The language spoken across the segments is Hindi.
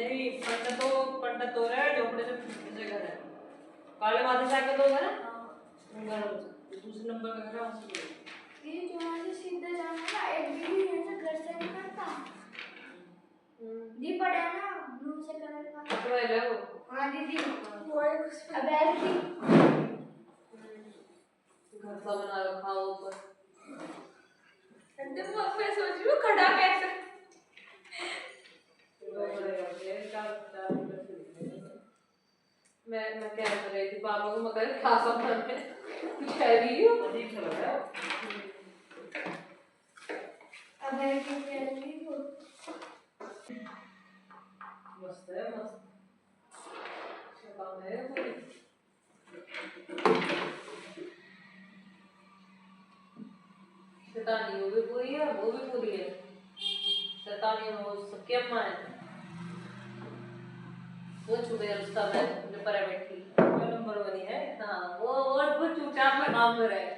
नहीं पंडित हो रहा है झोपड़े से पीछे घर है काले माथे से आके तो है ना घर दूसरे नंबर का घर है वहां से ये जो वहां से सीधा जाना ना एक दीदी है ना घर से निकलता दी पड़ा ना ब्लू से कलर का तो है वो हां दीदी वो अब ऐसी घर का बना रखा हो ऊपर अंदर वो मैं सोच रही हूं खड़ा कैसे मैं क्या कर रही थी पापा को मगर खा सकता है कुछ कह रही हूँ अजीब सा लग रहा है अब ऐसी कह रही हूं मस्त है मस्त शैतान है पूरी शैतानी वो भी पूरी है वो भी पूरी है शैतानी वो सबकी अम्मा है वो छुपे उसका मैं जो पर बैठी वो नंबर वाली है हाँ वो चुपचाप में काम कर रहा है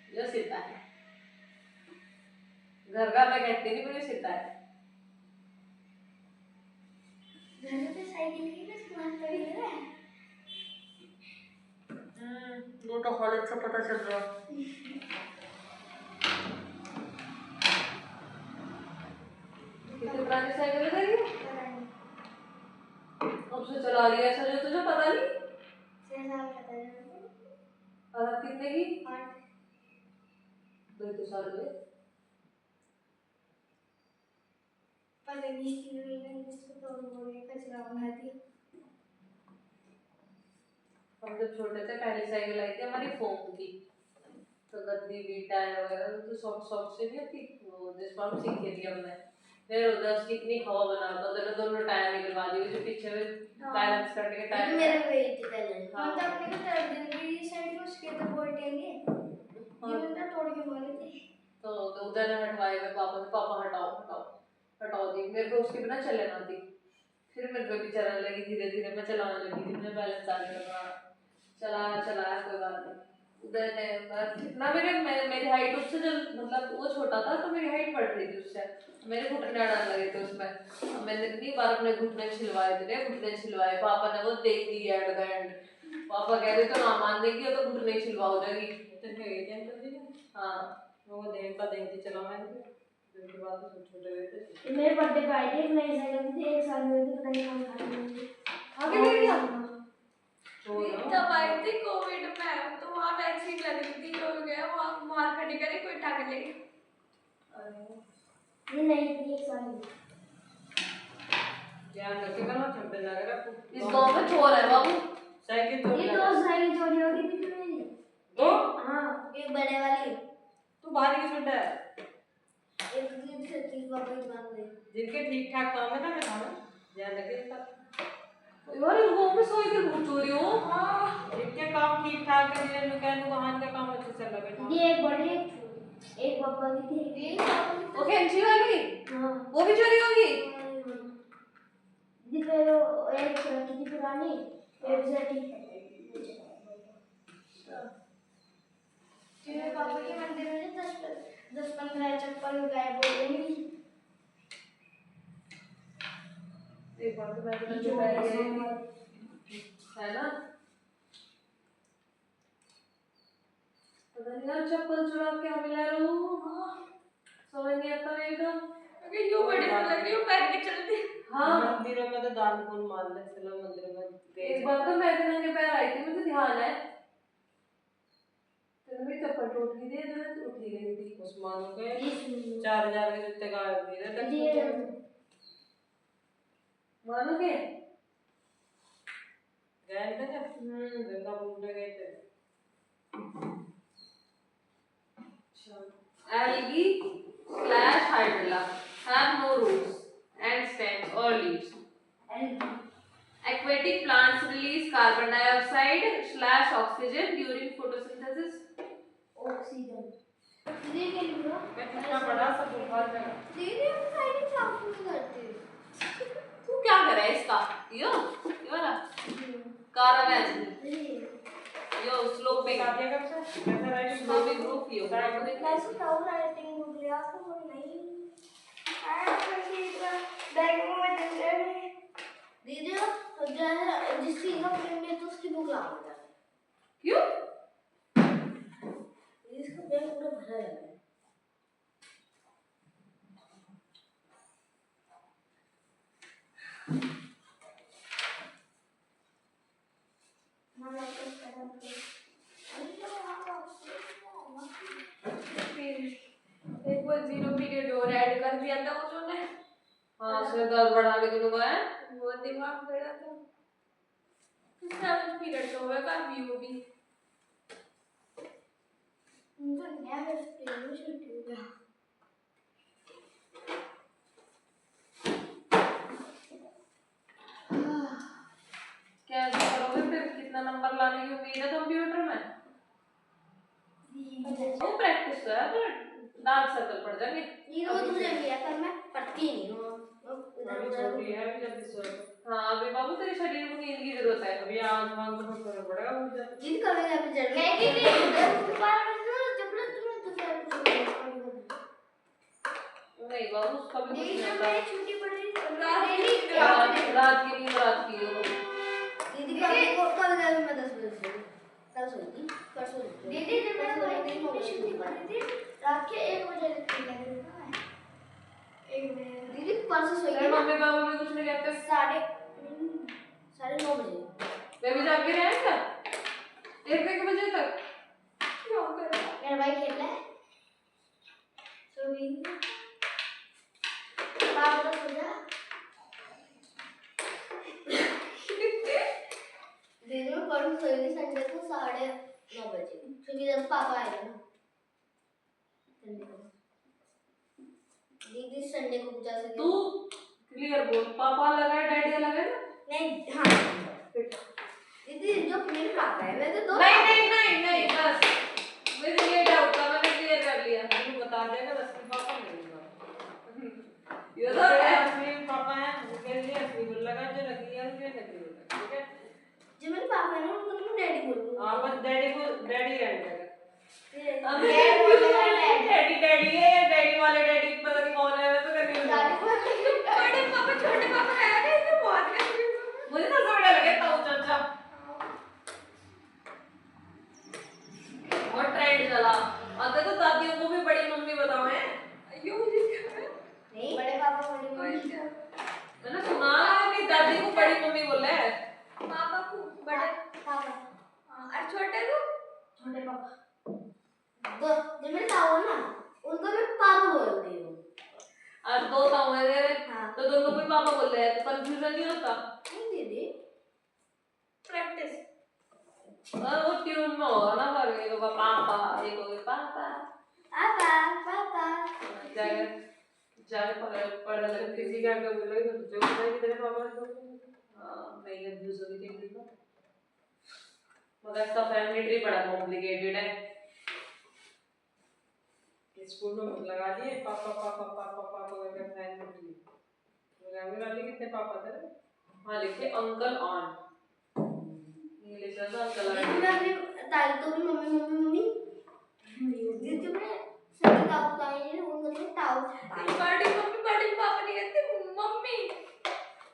जो सीता है घर का मैं कहती नहीं मुझे सीता है घर पे साइकिल की ना सामान पड़ी है वो तो हालत से पता चल रहा कितनी पुरानी साइकिल है तेरी अब से चला रही है ऐसा जो तुझे पता नहीं 6 साल का था और अब कितने की 8 2 साल में पता नहीं इसको तो बोले कचरा उठाती हम जब छोटे थे पहली साइकिल आई थी हमारी फोम की तो गद्दी भी टायर वगैरह तो सॉफ्ट से नहीं थी वो जिस पर हम सीखे थी हमने फिर उधर उसकी इतनी हवा बनाता उधर दोनों टायर निकलवा दिए जो पीछे में बैलेंस करने के टायर मेरे को ही थी पहले हाँ मतलब अपने को कर देंगे ये साइड को उसके तो बोलटेंगे ये बंदा तोड़ के मारे थे तो उधर हटवाए मैं पापा हटाओ दी मेरे को उसके बिना चलने ना थी फिर मेरे को भी चलाने लगी धीरे धीरे मैं चलाने लगी थी मुझे बैलेंस आने लगा चलाया कोई बात नहीं उधर कितना मेरी हाइट उससे जब मतलब वो छोटा था तो मेरी हाइट बढ़ रही थी उससे मेरे घुटने डाल लगे थे उसमें मैंने इतनी बार अपने घुटने छिलवाए पापा ने वो दे दी एट द एंड पापा कह रहे तो ना मान देगी तो घुटने छिलवा हो जाएगी हाँ वो देखती चला मैंने के बाद तो छोटे थे मेरे बर्थडे पे आई थी एक नई साइकिल थी 1 साल में थी पता नहीं कौन खा आगे ले गया तब आई थी कोविड में तो वहां वैक्सीन लग रही थी हो गया वहां मार खड़ी करे कोई टाक ले ये नहीं थी 1 साल में ध्यान रखे करना चंपे लग रहा इस गांव में चोर है बाबू साइकिल चोरी ये 2 साइकिल चोरी हो गई थी मेरी तो हां एक बड़े वाली तू बाहर की छोटा है एक दिन से 30 वापस मांग गई जिनके ठीक ठाक काम है ना मैं खाना ध्यान रखे यार इस गांव में साइकिल बहुत चोरी हो हां जिनके काम ठीक ठाक है जिन्हें मैकेनिक वाहन का काम अच्छे से चल रहा है ये एक बड़ी एक पापा की थी वो कैंची वाली हां वो भी चोरी होगी दिखाओ एक रखी थी पुरानी एक जैसी तेरे पापा के मंदिर में 10-15 चप्पल गायब हो गई एक बार तो मैं जो बैठ गई है ना पता नहीं यार चप्पल चुरा के हमें ले लो समझ नहीं आता मेरे को अगर यूं बड़ी सी लग रही हूं पैर के चलती हाँ मंदिरों में तो दान पुण्य मान ले चलो मंदिरों में एक बार तो मैं नंगे पैर आई थी मुझे ध्यान है तो मेरी चप्पल टूट गई थी जब उठी गई थी उस्मान के 4000 के जूते गायब हुए थे मानो के गए थे ना गंगा घूमने गए थे Algae/hydrilla have no roots and stems or leaves. Aquatic plants release carbon dioxide/oxygen during photosynthesis. Oxygen दीदी के लिए मैं कितना बड़ा सा बुखार है दीदी हम साइकिल साफ नहीं करते तू क्या कर रहा है इसका यो ये वाला कारा मैच यो स्लोपिंग आ गया कब से कैसा राइटिंग स्लोपिंग ग्रुप यो क्लास में टाउन राइटिंग हो गया तो नहीं दीदी तो जो है जिस चीज का पेन है तो उसकी बुक लाऊंगा। क्यों? इसका पेन पूरा भरा है। एक बार 0 पीरियड और ऐड कर दिया था उन्होंने। हाँ सिर दर्द बढ़ाने के लिए है। वो दिमाग मेरा था। 7 पीरियड तो होगा भी वो भी। उनका नया पेन में छुट्टी हो गया। कैसे करोगे फिर? कितना नंबर लाने की उम्मीद है कंप्यूटर में? वो प्रैक्टिस तो है पर डार्क सर्कल पड़ जाएंगे। ये रोज मुझे भी है पर मैं पढ़ती नहीं हूँ। छोटी है अभी जल्दी सो। हाँ अभी बाबू तेरे शरीर को नींद की जरूरत है। अभी आग वाग बहुत करना पड़ेगा मुझे। जिन कभी अभी जड़ नहीं नहीं बाबू उसका भी कुछ नहीं नहीं जब होता। मेरी छुट्टी पड़ रही रात की नींद रात की हो। दीदी कभी को कभी कभी मैं 10 बजे सोई। कल सोई थी परसों दीदी जब मैं छुट्टी पड़ रही थी रात के 1 बजे तक लग रहा है। दीदी परसों सोई थी। मम्मी पापा भी कुछ नहीं कहते? 9:30 बजे मैं भी जाके रहे क्या 1 बजे तक? क्या करें? मेरा भाई खेल रहा है सो भी पापा सो जा। दीदी मैं परसों सोई थी संडे को 9:30 बजे क्योंकि जब पापा आएगा ना संडे को। दीदी संडे को पूजा से तू क्लियर बोल। पापा अलग है डैडी अलग है ना? नहीं हाँ दीदी जो मेरे पापा है मैं तो दो नहीं बस मुझे ये डाउट था मैंने क्लियर कर लिया। तू बता देगा बस कि पापा नहीं होगा। ये तो असली पापा है उसके लिए असली बोल लगा जो रखी है उसके नकली होगा। ठीक है जो मेरे पापा है ना उनको तो मैं डैडी बोलूंगा। हां बस डैडी को डैडी रहने देगा। डैड बोलेगा डैडी है या डैडी वाले डैडी पता नहीं कौन है। मैं तो कंफ्यूज बड़े पापा छोटे पापा है ना इसमें बहुत कंफ्यूज। मुझे तो समझ लगे ताऊ चाचा और ट्रेंड चला। अगर तो दादियों को भी बड़ी मम्मी बताओ है। अयो नहीं बड़े पापा बड़ी मम्मी मैंने सुना कि दादी को बड़ी मम्मी बोले है। पापा को बड़े पापा और छोटे को छोटे पापा दो जो मेरे ताऊ है ना उनको मैं पापा बोलती हूँ। और दो ताऊ है तेरे हाँ। तो दोनों को पापा बोल रहे हैं तो कंफ्यूजन नहीं होता? नहीं दीदी प्रैक्टिस। वो ट्यून में होगा ना पर एक होगा पापा एक होगा पापा पापा जाके जाके पढ़ने लगे किसी का क्या बोलोगे तो जो बोलेगा कि तेरे पापा ने मैं कंफ्यूज हो गई थी तो मगर इसका फैमिली ट्री बड़ा कॉम्प्लिकेटेड है। स्कूल में मुझे लगा दिए पापा पापा पापा पापा करके फैमिली ट्री। मुझे वाली कितने पापा थे? हाँ लिखे अंकल ऑन इंग्लिश में अंकल दीदी मैं अपनी ताई को भी मम्मी मम्मी मम्मी दीदी मैं सभी ताऊ ताई है उनको तो ताऊ बड़ी मम्मी बड़ी पापा नहीं कहते मम्मी।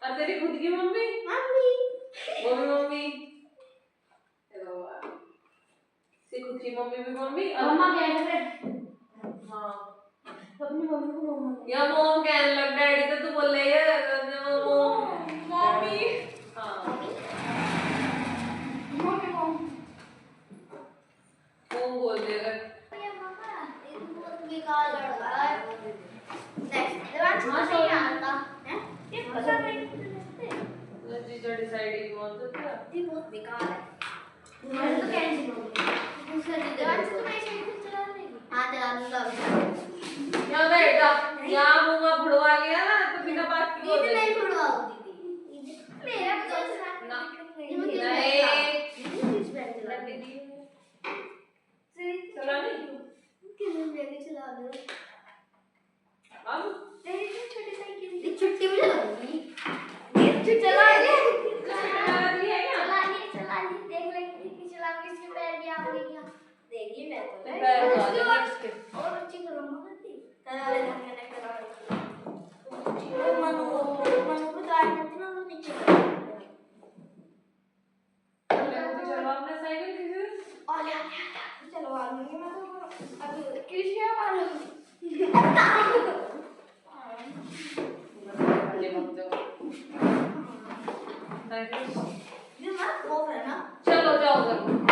और तेरी खुद की mummy mummy mummy mummy hello से खुद की मम्मी भी मम्मी मम्मा कहते हैं। हाँ अपनी मम्मी को मम्मा या मोम कहने लग डैडी तो तू बोल रही है मोम मम्मी। हाँ मम्मी मोम बोल देगा। ये मम्मा ये बहुत बेकार लड़का है। नेक्स्ट देवांश को नहीं आता हैं ये पता नहीं जीजा डिसाइड कौन सा था ये बहुत बेकार है। मैं तो कैंसिल हो गई दूसरा देवांश तो मैं साइकिल चला लेगी। हाँ चला दूंगा यहाँ बैठ जा। यहाँ मुँह फुड़वा लिया ना तो बिना बात की दीदी नहीं फुड़वाओ दीदी मेरा तो चला चला नहीं चला लो अब तेरी छोटी साइकिल छुट्टी में चलाऊंगी चला ले चला ले देख लेंगे कि चलाऊंगी इसके पैर भी आऊंगे क्या देखिए मैं तो पैर तो आ जाएंगे इसके। और अच्छी करूंगा करा ले मैंने करा मनु को तो आज ना नीचे और यार चलो मारूंगी मैं तो अब कृष्ण मारूंगी ले मत दो थैंक यू ये मत वो है ना चलो जाओ उधर